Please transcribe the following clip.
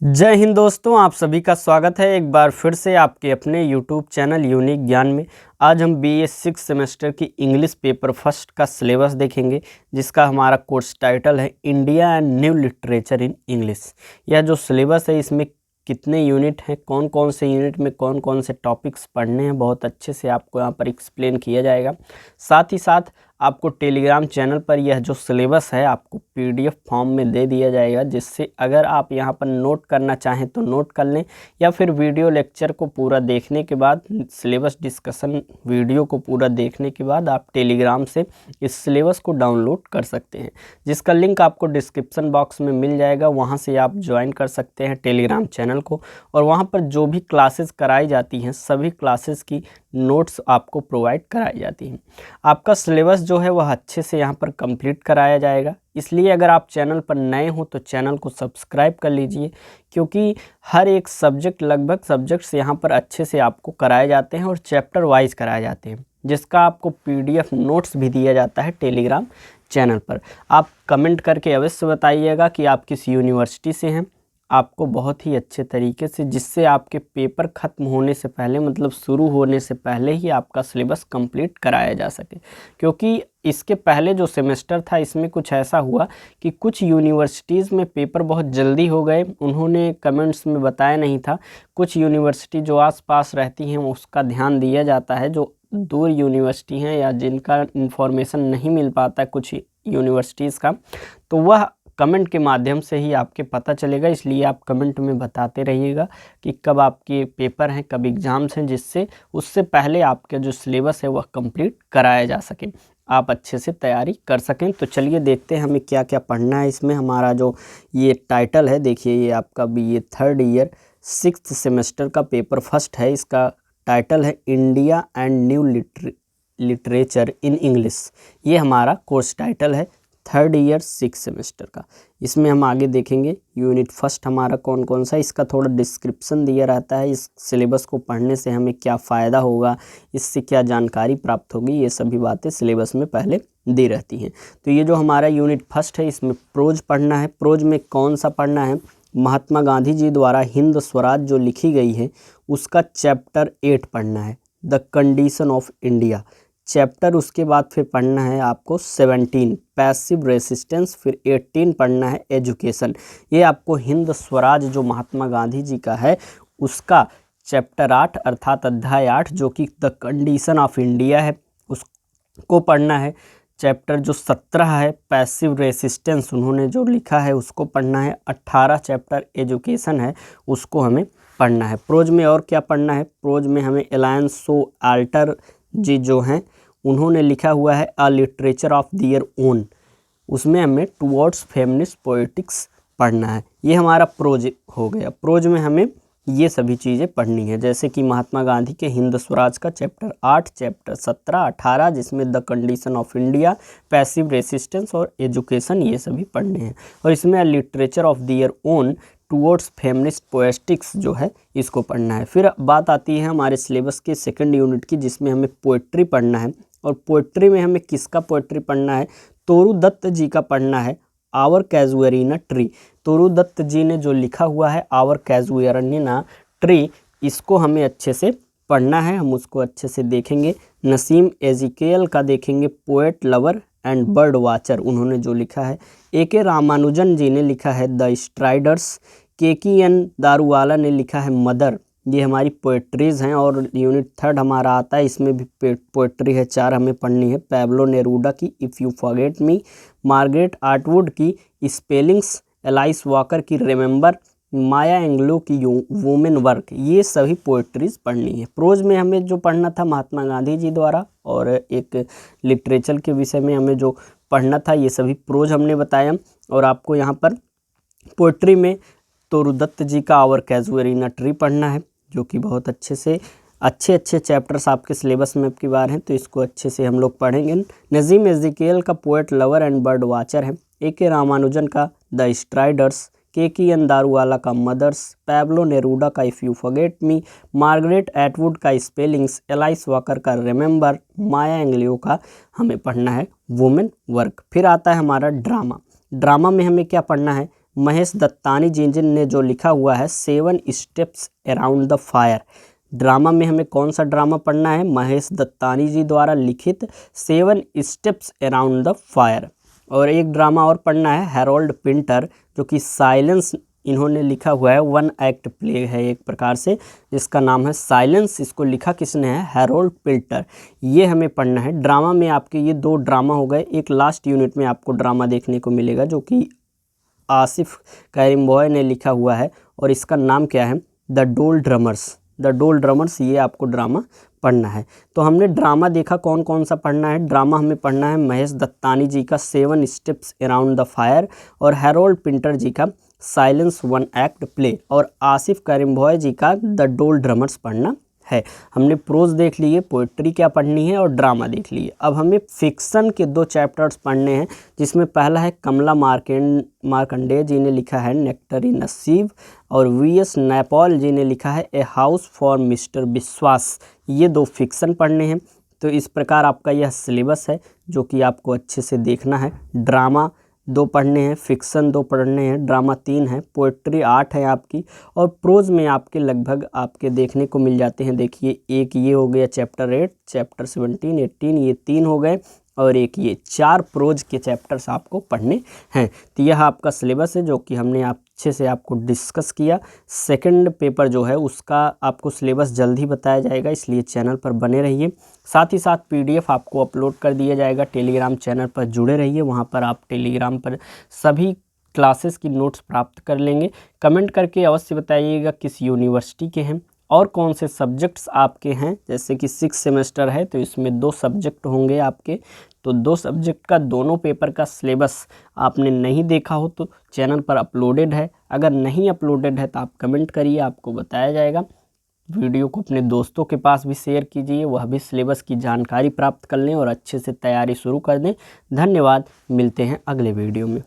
जय हिंद दोस्तों, आप सभी का स्वागत है एक बार फिर से आपके अपने YouTube चैनल यूनिक ज्ञान में। आज हम BA 6 सेमेस्टर की इंग्लिश पेपर फर्स्ट का सिलेबस देखेंगे, जिसका हमारा कोर्स टाइटल है India and new literature in English. यह जो सिलेबस है इसमें कितने यूनिट हैं, कौन कौन से यूनिट में कौन कौन से टॉपिक्स पढ़ने हैं, बहुत अच्छे से आपको यहाँ पर एक्सप्लेन किया जाएगा। साथ ही साथ आपको टेलीग्राम चैनल पर यह जो सिलेबस है आपको PDF फॉर्म में दे दिया जाएगा, जिससे अगर आप यहाँ पर नोट करना चाहें तो नोट कर लें, या फिर वीडियो लेक्चर को पूरा देखने के बाद, सिलेबस डिस्कशन वीडियो को पूरा देखने के बाद आप टेलीग्राम से इस सिलेबस को डाउनलोड कर सकते हैं, जिसका लिंक आपको डिस्क्रिप्शन बॉक्स में मिल जाएगा। वहाँ से आप ज्वाइन कर सकते हैं टेलीग्राम चैनल को, और वहाँ पर जो भी क्लासेस कराई जाती हैं सभी क्लासेस की नोट्स आपको प्रोवाइड कराई जाती हैं। आपका सिलेबस जो है वह अच्छे से यहाँ पर कंप्लीट कराया जाएगा, इसलिए अगर आप चैनल पर नए हो तो चैनल को सब्सक्राइब कर लीजिए, क्योंकि हर एक सब्जेक्ट, लगभग सब्जेक्ट्स यहाँ पर अच्छे से आपको कराए जाते हैं और चैप्टर वाइज कराए जाते हैं, जिसका आपको PDF नोट्स भी दिया जाता है टेलीग्राम चैनल पर। आप कमेंट करके अवश्य बताइएगा कि आप किस यूनिवर्सिटी से हैं, आपको बहुत ही अच्छे तरीके से, जिससे आपके पेपर ख़त्म होने से पहले, मतलब शुरू होने से पहले ही आपका सिलेबस कंप्लीट कराया जा सके। क्योंकि इसके पहले जो सेमेस्टर था इसमें कुछ ऐसा हुआ कि कुछ यूनिवर्सिटीज़ में पेपर बहुत जल्दी हो गए, उन्होंने कमेंट्स में बताया नहीं था। कुछ यूनिवर्सिटी जो आसपास रहती हैं उसका ध्यान दिया जाता है, जो दूर यूनिवर्सिटी हैं या जिनका इन्फॉर्मेशन नहीं मिल पाता कुछ यूनिवर्सिटीज़ का, तो वह कमेंट के माध्यम से ही आपके पता चलेगा। इसलिए आप कमेंट में बताते रहिएगा कि कब आपके पेपर हैं, कब एग्ज़ाम्स हैं, जिससे उससे पहले आपका जो सिलेबस है वह कंप्लीट कराया जा सके, आप अच्छे से तैयारी कर सकें। तो चलिए देखते हैं हमें क्या क्या पढ़ना है। इसमें हमारा जो ये टाइटल है, देखिए ये आपका BA 3rd year 6th semester का पेपर फर्स्ट है। इसका टाइटल है India and new literature in English. ये हमारा कोर्स टाइटल है 3rd ईयर 6th सेमेस्टर का। इसमें हम आगे देखेंगे यूनिट फर्स्ट हमारा कौन कौन सा, इसका थोड़ा डिस्क्रिप्शन दिया रहता है, इस सिलेबस को पढ़ने से हमें क्या फ़ायदा होगा, इससे क्या जानकारी प्राप्त होगी, ये सभी बातें सिलेबस में पहले दी रहती हैं। तो ये जो हमारा यूनिट फर्स्ट है इसमें प्रोज पढ़ना है। प्रोज में कौन सा पढ़ना है, महात्मा गांधी जी द्वारा हिंद स्वराज जो लिखी गई है उसका चैप्टर 8 पढ़ना है, the condition of India. Chapter उसके बाद फिर पढ़ना है आपको 17 पैसिव रेसिस्टेंस, फिर 18 पढ़ना है एजुकेशन। ये आपको हिंद स्वराज जो महात्मा गांधी जी का है उसका चैप्टर 8 अर्थात अध्याय 8 जो कि द कंडीशन ऑफ इंडिया है उसको पढ़ना है। चैप्टर जो 17 है पैसिव रेसिस्टेंस उन्होंने जो लिखा है उसको पढ़ना है। 18 चैप्टर एजुकेशन है उसको हमें पढ़ना है। प्रोज में और क्या पढ़ना है, प्रोज में हमें एलायंस सो आल्टर जी जो हैं उन्होंने लिखा हुआ है a literature of their own, उसमें हमें टुवर्ड्स फेमिनिस्ट पोएटिक्स पढ़ना है। ये हमारा प्रोज हो गया। प्रोज में हमें ये सभी चीज़ें पढ़नी है, जैसे कि महात्मा गांधी के हिंद स्वराज का चैप्टर 8, चैप्टर 17, 18 जिसमें the condition of India, passive resistance और एजुकेशन, ये सभी पढ़ने हैं। और इसमें literature of their own towards feminist poetics जो है इसको पढ़ना है। फिर बात आती है हमारे सिलेबस के सेकंड यूनिट की, जिसमें हमें पोएट्री पढ़ना है। और पोएट्री में हमें किसका पोएट्री पढ़ना है, तोरू दत्त जी का पढ़ना है, आवर कैजुअरिना ट्री। तोरू दत्त जी ने जो लिखा हुआ है आवर कैजुअरिना ट्री, इसको हमें अच्छे से पढ़ना है, हम उसको अच्छे से देखेंगे। नसीम एजिकेल का देखेंगे poet lover and bird watcher, उन्होंने जो लिखा है। AK रामानुजन जी ने लिखा है द स्ट्राइडर्स। KKN दारूवाला ने लिखा है मदर। ये हमारी पोएट्रीज़ हैं। और यूनिट 3rd हमारा आता है, इसमें भी पोएट्री है, 4 हमें पढ़नी है। पैब्लो नेरूडा की if you forget me, Margaret Atwood की स्पेलिंग्स, एलाइस वॉकर की रिमेंबर, माया एंग्लो की वुमेन वर्क, ये सभी पोएट्रीज़ पढ़नी है। प्रोज में हमें जो पढ़ना था महात्मा गांधी जी द्वारा, और एक लिटरेचर के विषय में हमें जो पढ़ना था ये सभी प्रोज हमने बताया। और आपको यहाँ पर पोएट्री में तोरू दत्त जी का आवर कैजुअरिना ट्री पढ़ना है, जो कि बहुत अच्छे से अच्छे चैप्टर्स आपके सिलेबस में अब की बार हैं, तो इसको अच्छे से हम लोग पढ़ेंगे। नजीम एजिकेल का poet lover and bird watcher है। AK रामानुजन का द स्ट्राइडर्स, KKN दारूवाला का मदर्स, पैब्लो नेरूडा का if you forget me, Margaret Atwood का स्पेलिंग्स, एलाइस वॉकर का रिमेंबर, माया एंग्लियो का हमें पढ़ना है वुमेन वर्क। फिर आता है हमारा ड्रामा। ड्रामा में हमें क्या पढ़ना है, महेश दत्तानी जी ने जो लिखा हुआ है 7 steps around the fire. Drama में हमें कौन सा ड्रामा पढ़ना है? महेश दत्तानी जी द्वारा लिखित 7 स्टेप्स अराउंड द फायर। और एक ड्रामा और पढ़ना है हैरोल्ड पिंटर, जो कि साइलेंस इन्होंने लिखा हुआ है, 1 एक्ट प्ले है एक प्रकार से, जिसका नाम है साइलेंस। इसको लिखा किसने है? Harold Pinter. ये हमें पढ़ना है। ड्रामा में आपके ये 2 ड्रामा हो गए। एक लास्ट यूनिट में आपको ड्रामा देखने को मिलेगा जो कि आसिफ कैरिम्बॉय ने लिखा हुआ है, और इसका नाम क्या है? द डोल ड्रमर्स। द डोल ड्रमर्स, ये आपको ड्रामा पढ़ना है। तो हमने ड्रामा देखा, कौन कौन सा पढ़ना है? ड्रामा हमें पढ़ना है महेश दत्तानी जी का 7 स्टेप्स अराउंड द फायर, और हैरोल्ड पिंटर जी का साइलेंस 1 एक्ट प्ले, और आसिफ कैरिम्बॉय जी का द डोल ड्रमर्स पढ़ना है। हमने प्रोज देख लिए, पोइट्री क्या पढ़नी है, और ड्रामा देख लिए। अब हमें फिक्सन के 2 चैप्टर्स पढ़ने हैं, जिसमें पहला है कमला मार्कंडेय जी ने लिखा है नेक्टरी नसीब, और वीएस नैपॉल जी ने लिखा है ए हाउस फॉर मिस्टर विश्वास। ये 2 फिक्सन पढ़ने हैं। तो इस प्रकार आपका यह सिलेबस है जो कि आपको अच्छे से देखना है। ड्रामा 2 पढ़ने हैं, फिक्सन 2 पढ़ने हैं, ड्रामा 3 है, पोइट्री 8 है आपकी, और प्रोज में आपके लगभग आपके देखने को मिल जाते हैं। देखिए, एक ये हो गया चैप्टर 8, चैप्टर 17, 18, ये 3 हो गए, और एक ये 4 प्रोज के चैप्टर्स आपको पढ़ने हैं। तो यह आपका सिलेबस है जो कि हमने अच्छे से आपको डिस्कस किया। सेकंड पेपर जो है उसका आपको सिलेबस जल्द ही बताया जाएगा, इसलिए चैनल पर बने रहिए। साथ ही साथ PDF आपको अपलोड कर दिया जाएगा। टेलीग्राम चैनल पर जुड़े रहिए, वहाँ पर आप टेलीग्राम पर सभी क्लासेस की नोट्स प्राप्त कर लेंगे। कमेंट करके अवश्य बताइएगा किस यूनिवर्सिटी के हैं और कौन से सब्जेक्ट्स आपके हैं। जैसे कि 6 सेमेस्टर है तो इसमें 2 सब्जेक्ट होंगे आपके, तो 2 सब्जेक्ट का दोनों पेपर का सिलेबस आपने नहीं देखा हो तो चैनल पर अपलोडेड है। अगर नहीं अपलोडेड है तो आप कमेंट करिए, आपको बताया जाएगा। वीडियो को अपने दोस्तों के पास भी शेयर कीजिए, वह भी सिलेबस की जानकारी प्राप्त कर लें और अच्छे से तैयारी शुरू कर दें। धन्यवाद, मिलते हैं अगले वीडियो में।